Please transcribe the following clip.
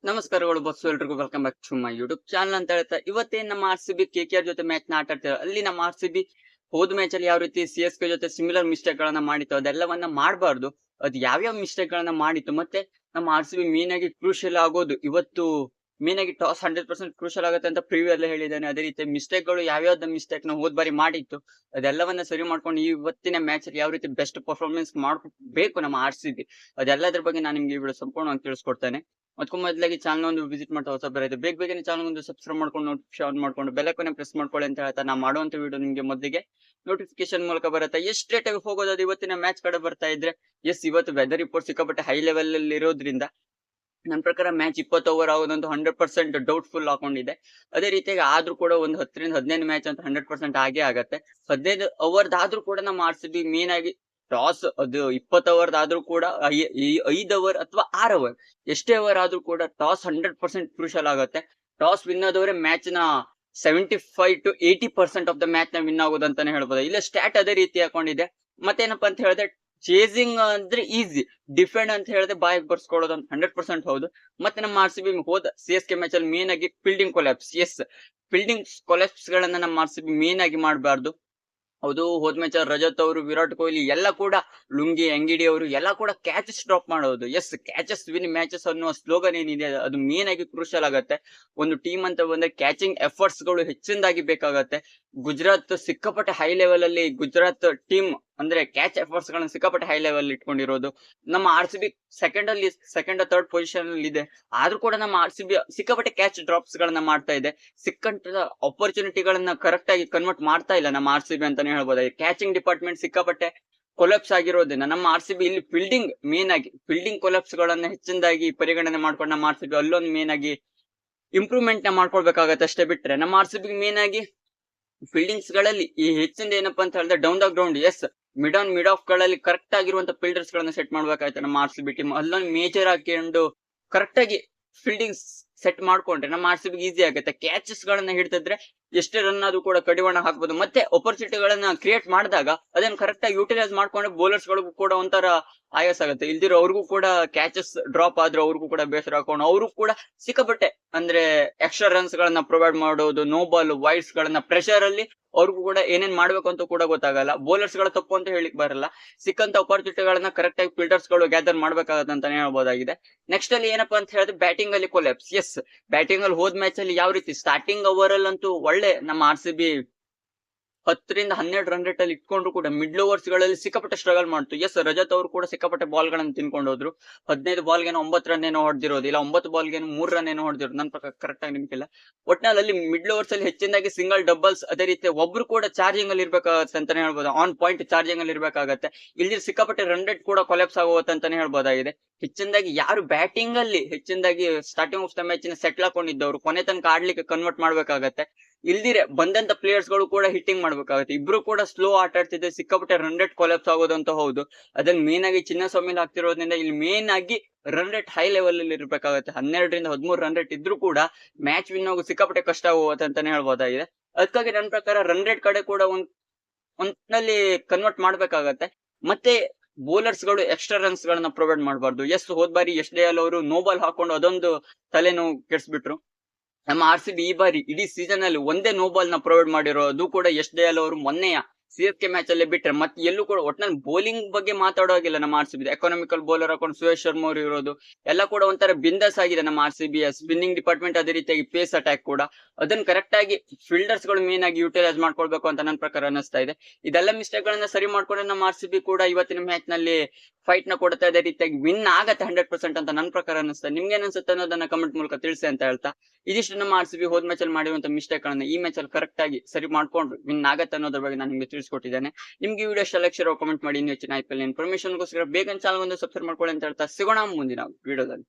ನಮಸ್ಕಾರಗಳು ಬಸ್ಸು ಎಲ್ರಿಗೂ welcome back to my YouTube channel ಅಂತ ಹೇಳ್ತಾ ಇವತ್ತೇನ್ ನಮ್ಮ ಆರ್ ಸಿ ಬಿ KKR ಜೊತೆ ಮ್ಯಾಚ್ ನ ಆಟ ಆಡ್ತಾರೆ. ಅಲ್ಲಿ ನಮ್ಮ ಆರ್ ಸಿ ಬಿ ಹೋದ ಮ್ಯಾಚ್ ಅಲ್ಲಿ ಯಾವ ರೀತಿ CSK ಜೊತೆ ಸಿಮಿಲರ್ ಮಿಸ್ಟೇಕ್ ಗಳನ್ನ ಮಾಡಿತ್ತು ಅದೆಲ್ಲವನ್ನ ಮಾಡಬಾರ್ದು. ಅದ್ ಯಾವ್ಯಾವ ಮಿಸ್ಟೇಕ್ ಗಳನ್ನ ಮಾಡಿತ್ತು ಮತ್ತೆ ನಮ್ಮ ಆರ್ ಸಿ ಬಿ ಮೇನ್ ಆಗಿ ಕ್ರೂಷಿಯಲ್ ಆಗೋದು ಇವತ್ತು ಮೇನ್ ಆಗಿ ಟಾಸ್ 100% ಕ್ರೂಷಿಯಲ್ ಆಗುತ್ತೆ ಅಂತ ಪ್ರಿವ್ಯೂ ಅಲ್ಲೇ ಹೇಳಿದ್ದಾನೆ. ಅದೇ ರೀತಿ ಮಿಸ್ಟೇಕ್ ಗಳು ಯಾವ್ಯಾವ್ದ ಮಿಸ್ಟೇಕ್ ನ ಹೋದ್ ಬಾರಿ ಮಾಡಿತ್ತು ಅದೆಲ್ಲವನ್ನ ಸರಿ ಮಾಡ್ಕೊಂಡು ಇವತ್ತಿನ ಮ್ಯಾಚ್ ಅಲ್ಲಿ ಯಾವ ರೀತಿ ಬೆಸ್ಟ್ ಪರ್ಫಾರ್ಮೆನ್ಸ್ ಮಾಡ್ಬೇಕು ನಮ್ಮ ಆರ್ ಸಿ ಬಿ ಅದೆಲ್ಲದ್ರ ಬಗ್ಗೆ ನಾನು ನಿಮ್ಗೆ ಈ ವಿಡಿಯೋ ಸಂಪೂರ್ಣವಾಗಿ ತಿಳಿಸ್ಕೊಡ್ತೇನೆ. ಅದಕ್ಕೂ ಮೊದಲಾಗಿ ಚಾನಲ್ ಒಂದು ವಿಸಿಟ್ ಮಾಡ್ತಾ ಹೊಸಬರ ಇದೆ ಬೇಗನೆ ಚಾನಲ್ ಒಂದು ಸಬ್ಸ್ಕ್ರೈಬ್ ಮಾಡ್ಕೊಂಡು ನೋಟಿಫಿಕೇಶನ್ ಆನ್ ಮಾಡ್ಕೊಂಡು ಬೆಲ್ ಐಕಾನ್ ಪ್ರೆಸ್ ಮಾಡ್ಕೊಳ್ಳಿ ಅಂತ ಹೇಳ್ತಾ ನಾ ಮಾಡುವಂತ ವಿಡಿಯೋ ನಿಮ್ಗೆ ಮೊದಲಿಗೆ ನೋಟಿಫಿಕೇಶನ್ ಮೂಲಕ ಬರುತ್ತೆ. ಎಷ್ಟು ಲೇಟ್ ಆಗಿ ಹೋಗೋದು ಇವತ್ತಿನ ಮ್ಯಾಚ್ ಕಡೆ ಬರ್ತಾ ಇದ್ರೆ ಇವತ್ತು ವೆದರ್ ರಿಪೋರ್ಟ್ ಸಿಕ್ಕಾಪಟ್ಟೆ ಹೈ ಲೆವೆಲ್ ಅಲ್ಲಿ ಇರೋದ್ರಿಂದ ನನ್ನ ಪ್ರಕಾರ ಮ್ಯಾಚ್ 20 ಓವರ್ ಆಗೋದಂತೂ 100% ಡೌಟ್ಫುಲ್ ಹಾಕೊಂಡಿದೆ. ಅದೇ ರೀತಿಯಾಗಿ ಆದ್ರೂ ಕೂಡ ಒಂದು 10ರಿಂದ 15 ಮ್ಯಾಚ್ ಅಂತ 100% ಆಗೇ ಆಗತ್ತೆ. 15 ಓವರ್ ಆದ್ರೂ ಕೂಡ ನಮ್ಮ ಆರ್ ಸಿ ಬಿ ಮೇನ್ ಆಗಿ ಟಾಸ್ ಅದು 20 ಓವರ್ ಆದ್ರೂ ಕೂಡ 5 ಓವರ್ ಅಥವಾ 6 ಓವರ್ ಎಷ್ಟೇ ಓವರ್ ಆದ್ರೂ ಕೂಡ ಟಾಸ್ 100% ಕ್ರೂಷಿಯಲ್ ಆಗುತ್ತೆ. ಟಾಸ್ ವಿನ್ ಆದವರೇ ಮ್ಯಾಚ್ ನ 75 to 80% ಆಫ್ ದ ಮ್ಯಾಚ್ ನ ವಿನ್ ಆಗೋದಂತಾನೆ ಹೇಳ್ಬೋದು. ಇಲ್ಲ ಸ್ಟಾಟ್ ಅದೇ ರೀತಿ ಹಾಕೊಂಡಿದೆ. ಮತ್ತೇನಪ್ಪಾ ಅಂತ ಹೇಳಿದ್ರೆ ಚೇಸಿಂಗ್ ಅಂದ್ರೆ ಈಸಿ, ಡಿಫೆಂಡ್ ಅಂತ ಹೇಳಿದ್ರೆ ಬಾಯಿಗೆ ಬರ್ಸ್ಕೊಳ್ಳೋದು 100% ಹೌದು. ಮತ್ತೆ ನಮ್ಮ ಆರ್ ಸಿ ಬಿ ಹೋದ CSK ಮ್ಯಾಚ್ ಅಲ್ಲಿ ಮೇನ್ ಆಗಿ ಫೀಲ್ಡಿಂಗ್ ಕೊಲ್ಯಾಪ್ಸ್, ಫೀಲ್ಡಿಂಗ್ ಕೊಲ್ಯಾಪ್ಸ್ ಗಳನ್ನ ನಮ್ಮ ಆರ್ ಸಿ ಬಿ ಮೇನ್ ಆಗಿ ಮಾಡಬಾರ್ದು. ಹೌದು, ಹೋದ್ ಮ್ಯಾಚ್ ರಜತ್ ಅವರು, ವಿರಾಟ್ ಕೊಹ್ಲಿ ಎಲ್ಲ ಕೂಡ, ಲುಂಗಿ ಅಂಗಿಡಿ ಅವರು ಎಲ್ಲ ಕೂಡ ಕ್ಯಾಚಸ್ ಡ್ರಾಪ್ ಮಾಡೋದು. ಕ್ಯಾಚಸ್ ವಿನ್ ಮ್ಯಾಚಸ್ ಅನ್ನುವ ಸ್ಲೋಗನ್ ಏನಿದೆ ಅದು ಮೇನ್ ಆಗಿ ಕ್ರೂಷಿಯಲ್ ಆಗತ್ತೆ. ಒಂದು ಟೀಮ್ ಅಂತ ಬಂದ್ರೆ ಕ್ಯಾಚಿಂಗ್ ಎಫರ್ಟ್ಸ್ ಗಳು ಹೆಚ್ಚಿನದಾಗಿ ಬೇಕಾಗತ್ತೆ. ಗುಜರಾತ್ ಸಿಕ್ಕಾಪಟ್ಟೆ ಹೈ ಲೆವೆಲ್ ಅಲ್ಲಿ ಗುಜರಾತ್ ಟೀಮ್ ಅಂದ್ರೆ ಕ್ಯಾಚ್ ಎಫರ್ಟ್ಸ್ ಗಳನ್ನ ಸಿಕ್ಕಾಪಟ್ಟೆ ಹೈ ಲೆವೆಲ್ ಇಟ್ಕೊಂಡಿರೋದು. ನಮ್ಮ R C B second third position ಅಲ್ಲಿ ಇದೆ. ಆದ್ರೂ ಕೂಡ ನಮ್ಮ ಆರ್ ಸಿ ಬಿ ಸಿಕ್ಕಾಪಟ್ಟೆ ಕ್ಯಾಚ್ ಡ್ರಾಪ್ಸ್ ಗಳನ್ನ ಮಾಡ್ತಾ ಇದೆ. ಸಿಕ್ಕಂತ ಆಪರ್ಚುನಿಟಿಗಳನ್ನ ಕರೆಕ್ಟ್ ಆಗಿ ಕನ್ವರ್ಟ್ ಮಾಡ್ತಾ ಇಲ್ಲ ನಮ್ಮ ಆರ್ ಸಿ ಬಿ ಅಂತಾನೆ ಹೇಳ್ಬೋದು. ಕ್ಯಾಚಿಂಗ್ ಡಿಪಾರ್ಟ್ಮೆಂಟ್ ಸಿಕ್ಕಾಪಟ್ಟೆ ಕೊಲಾಪ್ಸ್ ಆಗಿರೋದ್ರಿಂದ ನಮ್ಮ ಆರ್ ಸಿ ಬಿ ಇಲ್ಲಿ ಫೀಲ್ಡಿಂಗ್ ಕೊಲಾಪ್ಸ್ ಗಳನ್ನ ಹೆಚ್ಚಿನದಾಗಿ ಪರಿಗಣನೆ ಮಾಡ್ಕೊಂಡು ನಮ್ಮ ಆರ್ ಸಿ ಬಿ ಅಲ್ಲೊಂದು ಮೇನ್ ಆಗಿ ಇಂಪ್ರೂವ್ಮೆಂಟ್ ನ ಮಾಡ್ಕೊಳ್ಬೇಕಾಗತ್ತೆ. ಅಷ್ಟೇ ಬಿಟ್ರೆ ನಮ್ಮ ಆರ್ ಸಿ ಬಿ ಮೇನ್ ಆಗಿ ಫೀಲ್ಡಿಂಗ್ಸ್ ಗಳಲ್ಲಿ ಈ ಹೆಚ್ಚಿಂದ ಏನಪ್ಪಾ ಅಂತ ಹೇಳಿದ್ರೆ down the ground mid of ಗಳಲ್ಲಿ ಕರೆಕ್ಟ್ ಆಗಿರುವಂತ ಫೀಲ್ಡರ್ಸ್ ಗಳನ್ನ ಸೆಟ್ ಮಾಡ್ಬೇಕಾಯ್ತು ನಮ್ಮ ಆರ್ ಸಿ ಬಿ ಟೀಮ್. ಅಲ್ಲೊಂದು ಮೇಜರ್ ಹಾಕೊಂಡು ಕರೆಕ್ಟ್ ಆಗಿ ಫೀಲ್ಡಿಂಗ್ಸ್ ಸೆಟ್ ಮಾಡ್ಕೊಂಡ್ರೆ ನಮ್ಮ ಆರ್ ಸಿ ಬಿ ಈಸಿ ಆಗುತ್ತೆ. ಕ್ಯಾಚಸ್ ಗಳನ್ನ ಹಿಡ್ತಿದ್ರೆ ಎಷ್ಟೇ ರನ್ ಆದ್ರೂ ಕೂಡ ಕಡಿವಾಣ ಹಾಕ್ಬೋದು. ಮತ್ತೆ ಆಪರ್ಚುನಿಟಿಗಳನ್ನ ಕ್ರಿಯೇಟ್ ಮಾಡಿದಾಗ ಅದನ್ನ ಕರೆಕ್ಟ್ ಆಗಿ ಯುಟಿಲೈಸ್ ಮಾಡ್ಕೊಂಡ್ರೆ ಬೌಲರ್ಸ್ ಗಳಿಗೂ ಕೂಡ ಒಂಥರ ಆಯಾಸ ಆಗುತ್ತೆ. ಇಲ್ದಿರೋ ಅವ್ರಿಗೂ ಕೂಡ ಕ್ಯಾಚಸ್ ಡ್ರಾಪ್ ಆದ್ರೆ ಅವ್ರಿಗೂ ಕೂಡ ಬೇಸರ ಹಾಕೊಂಡು ಅವರು ಕೂಡ ಸಿಕ್ಕಾಪಟ್ಟೆ ಅಂದ್ರೆ ಎಕ್ಸ್ಟ್ರಾ ರನ್ಸ್ ಗಳನ್ನ ಪ್ರೊವೈಡ್ ಮಾಡೋದು, ನೋ ಬಾಲ್ ವೈಡ್ಸ್ ಗಳನ್ನ ಪ್ರೆಷರ್ ಅಲ್ಲಿ ಅವ್ರಿಗೂ ಕೂಡ ಏನೇನ್ ಮಾಡ್ಬೇಕು ಅಂತ ಕೂಡ ಗೊತ್ತಾಗಲ್ಲ. ಬೌಲರ್ಸ್ ಗಳ ತಪ್ಪು ಅಂತ ಹೇಳಿಕ್ ಬರಲ್ಲ. ಸಿಕ್ಕಂತ ಆಪರ್ಚುನಿಟಿಗಳನ್ನ ಕರೆಕ್ಟ್ ಆಗಿ ಫೀಲ್ಡರ್ಸ್ ಗಳು ಗ್ಯಾದರ್ ಮಾಡ್ಬೇಕಾಗತ್ತೆ ಅಂತಾನೆ ಹೇಳ್ಬೋದಾಗಿದೆ. ನೆಕ್ಸ್ಟ್ ಅಲ್ಲಿ ಏನಪ್ಪಾ ಅಂತ ಹೇಳಿದ್ರೆ ಬ್ಯಾಟಿಂಗ್ ಅಲ್ಲಿ ಕೊಲ್ಯಾಪ್ಸ್. ಬ್ಯಾಟಿಂಗ್ ಅಲ್ಲಿ ಹೋದ್ ಮ್ಯಾಚ್ ಅಲ್ಲಿ ಯಾವ ರೀತಿ ಸ್ಟಾರ್ಟಿಂಗ್ ಓವರ್ ಅಲ್ಲಂತೂ ಒಳ್ಳೆ ನಮ್ಮ ಆರ್ ಸಿ ಬಿ 10ರಿಂದ 12 ರನ್ ರೇಟ್ ಅಲ್ಲಿ ಇಟ್ಕೊಂಡ್ರು ಕೂಡ ಮಿಡ್ಲ್ ಓವರ್ಸ್ ಗಳಲ್ಲಿ ಸಿಕ್ಕಾಪಟ್ಟೆ ಸ್ಟ್ರಗಲ್ ಮಾಡ್ತು. ರಜತ್ ಅವರು ಕೂಡ ಸಿಕ್ಕಾಪಟ್ಟೆ ಬಾಲ್ ಗಳನ್ನ ತಿನ್ಕೊಂಡು ಹೋದ್ರು. 15 ಬಾಲ್ ಗೆ 9 ರನ್ ಏನೋ ಹೊಡೆದಿರೋದು, ಇಲ್ಲ 9 ಬಾಲ್ ಗೆ 3 ರನ್ ಏನೋ ಹೊಡೆದಿರೋದು, ನನ್ನ ಪ್ರಕಾರ ಕರೆಕ್ಟ್ ಆಗಿ ನಿಮ್ಗಿಲ್ಲ. ಒಟ್ನಲ್ಲಿ ಮಿಡ್ಲ್ ಓವರ್ಸ್ ಅಲ್ಲಿ ಹೆಚ್ಚಿನದಾಗಿ ಸಿಂಗಲ್ ಡಬಲ್ಸ್, ಅದೇ ರೀತಿ ಒಬ್ರು ಕೂಡ ಚಾರ್ಜಿಂಗ್ ಅಲ್ಲಿ ಇರ್ಬೇಕಾಗತ್ತೆ ಅಂತಾನೆ ಹೇಳ್ಬೋದು. ಆನ್ ಪಾಯಿಂಟ್ ಚಾರ್ಜಿಂಗ್ ಅಲ್ಲಿ ಇರ್ಬೇಕಾಗತ್ತೆ. ಇಲ್ಲಿ ಸಿಕ್ಕಾಪಟ್ಟೆ ರನ್ ರೇಟ್ ಕೂಡ ಕೊಲ್ಯಾಪ್ಸ್ ಆಗೋಗುತ್ತೆ ಅಂತಾನೆ ಹೇಳ್ಬೋದಾಗಿದೆ. ಹೆಚ್ಚಿನದಾಗಿ ಯಾರು ಬ್ಯಾಟಿಂಗ್ ಅಲ್ಲಿ ಹೆಚ್ಚಿನದಾಗಿ starting of the match settle ಹಾಕೊಂಡಿದ್ದವರು ಕೊನೆ ತನಕ ಆಡ್ಲಿಕ್ಕೆ ಕನ್ವರ್ಟ್ ಮಾಡ್ಬೇಕಾಗತ್ತೆ. ಇಲ್ದಿರೆ ಬಂದಂತ ಪ್ಲೇಯರ್ಸ್ ಗಳು ಕೂಡ ಹಿಟ್ಟಿಂಗ್ ಮಾಡ್ಬೇಕಾಗುತ್ತೆ. ಇಬ್ರು ಕೂಡ ಸ್ಲೋ ಆಟ ಆಡ್ತಿದ್ರೆ ಸಿಕ್ಕಾಪಟ್ಟೆ ರನ್ ರೇಟ್ ಕೊಲ್ಯಾಪ್ಸ್ ಆಗೋದಂತ ಹೌದು. ಅದನ್ನ ಮೇನ್ ಆಗಿ ಚಿನ್ನಸ್ವಾಮಿ ಆಗ್ತಿರೋದ್ರಿಂದ ಇಲ್ಲಿ ಮೇನ್ ಆಗಿ ರನ್ ರೇಟ್ ಹೈ ಲೆವೆಲ್ ಅಲ್ಲಿ ಇರ್ಬೇಕಾಗುತ್ತೆ. 12ರಿಂದ 13 ರನ್ ರೇಟ್ ಇದ್ರೂ ಕೂಡ ಮ್ಯಾಚ್ ವಿನ್ ಆಗೋ ಸಿಕ್ಕಾಪಟ್ಟೆ ಕಷ್ಟ ಆಗುತ್ತೆ ಅಂತಾನೆ ಹೇಳ್ಬೋದಾಗಿದೆ. ಅದಕ್ಕಾಗಿ ನನ್ನ ಪ್ರಕಾರ ರನ್ ರೇಟ್ ಕಡೆ ಕೂಡ ಒಂದ್ನಲ್ಲಿ ಕನ್ವರ್ಟ್ ಮಾಡ್ಬೇಕಾಗತ್ತೆ. ಮತ್ತೆ ಬೌಲರ್ಸ್ ಗಳು ಎಕ್ಸ್ಟ್ರಾ ರನ್ಸ್ ಗಳನ್ನ ಪ್ರೊವೈಡ್ ಮಾಡಬಾರ್ದು. ಹೋದ್ ಬಾರಿ SDL ಅವರು ನೋ ಬಾಲ್ ಹಾಕೊಂಡು ಅದೊಂದು ತಲೆನೋವು ಕೆಡ್ಸ್ಬಿಟ್ರು. ನಮ್ಮ ಆರ್ ಸಿ ಬಿ ಈ ಬಾರಿ ಇಡೀ ಸೀಸನ್ ಅಲ್ಲಿ ಒಂದೇ ನೋ ಬಾಲ್ ನ ಪ್ರೊವೈಡ್ ಮಾಡಿರೋ ಅದು ಕೂಡ SDL ಅವರು ಮೊನ್ನೆಯ CSK ಮ್ಯಾಚ್ ಅಲ್ಲಿ ಬಿಟ್ರೆ ಮತ್ತೆ ಎಲ್ಲೂ ಕೂಡ ಒಟ್ನಲ್ಲಿ ಬೌಲಿಂಗ್ ಬಗ್ಗೆ ಮಾತಾಡೋಗಿಲ್ಲ ನಮ್ಮ R C B. Economical bowler ಹಾಕೊಂಡು ಸುರೇಶ್ ಶರ್ಮಾ ಅವರು ಇರೋದು ಎಲ್ಲ ಕೂಡ ಒಂಥರ ಬಿಂದಾಸ್ ಆಗಿದೆ ನಮ್ಮ R C B. Spinning department ಅದೇ ರೀತಿಯಾಗಿ ಪೇಸ್ ಅಟ್ಯಾಕ್ ಕೂಡ ಅದನ್ನ ಕರೆಕ್ಟ್ ಆಗಿ ಫೀಲ್ಡರ್ಸ್ ಗಳು ಮೇನ್ ಆಗಿ ಯುಟಿಲೈಸ್ ಮಾಡ್ಕೊಳ್ಬೇಕು ಅಂತ ನನ್ನ ಪ್ರಕಾರ ಅನಿಸ್ತಾ ಇದೆ. ಇದೆಲ್ಲ ಮಿಸ್ಟೇಕ್ ಗಳನ್ನ ಸರಿ ಮಾಡ್ಕೊಂಡ್ರೆ ನಮ್ಮ ಆರ್ ಸಿ ಬಿ ಕೂಡ ಇವತ್ತಿನ ಮ್ಯಾಚ್ ನಲ್ಲಿ ಫೈಟ್ ನ ಕೊಡ್ತಾ ಇದೇ ರೀತಿಯಾಗಿ ವಿನ್ ಆಗತ್ತೆ 100% ಅಂತ ನನ್ನ ಪ್ರಕಾರ ಅನಿಸ್ತಾ. ನಿಮ್ಗೆ ಏನ್ಸುತ್ತೆ ಅನ್ನೋದನ್ನ ಕಮೆಂಟ್ ಮೂಲಕ ತಿಳಿಸಿ ಅಂತ ಹೇಳ್ತಾ ಇದಿಷ್ಟು ನಮ್ಮ ಆರ್ ಸಿ ಬಿ ಹೋದ್ ಮ್ಯಾಚ್ ಅಲ್ಲಿ ಮಾಡಿರುವಂತ ಮಿಸ್ಟೇಕ್ ಗಳನ್ನ ಈ ಮ್ಯಾಚ್ ಅಲ್ಲಿ ಕರೆಕ್ಟ್ ಆಗಿ ಸರಿ ಮಾಡ್ಕೊಂಡು ವಿನ್ ಆಗತ್ತೆ ಅನ್ನೋದ್ರ ಬಗ್ಗೆ ನಾನು ನಿಮ್ಗೆ ತಿಳಿಸ್ಕೊಟ್ಟಿದ್ದೇನೆ. ನಿಮ್ಗೆ ವಿಡಿಯೋ ಇಷ್ಟ ಕಮೆಂಟ್ ಮಾಡಿ. ಹೆಚ್ಚಿನ IPL ಇನ್ಫಾರ್ಮೇಶನ್ ಗೋಸ್ಕರ ಬೇಗ ಚಾನಲ್ ಒಂದು ಸಬ್ಸ್ಕ್ರೈಬ್ ಮಾಡ್ಕೊಳ್ಳಿ ಅಂತ ಹೇಳ್ತಾ ಸಿಗೋಣ ಮುಂದಿನ ವಿಡಿಯೋದಲ್ಲಿ.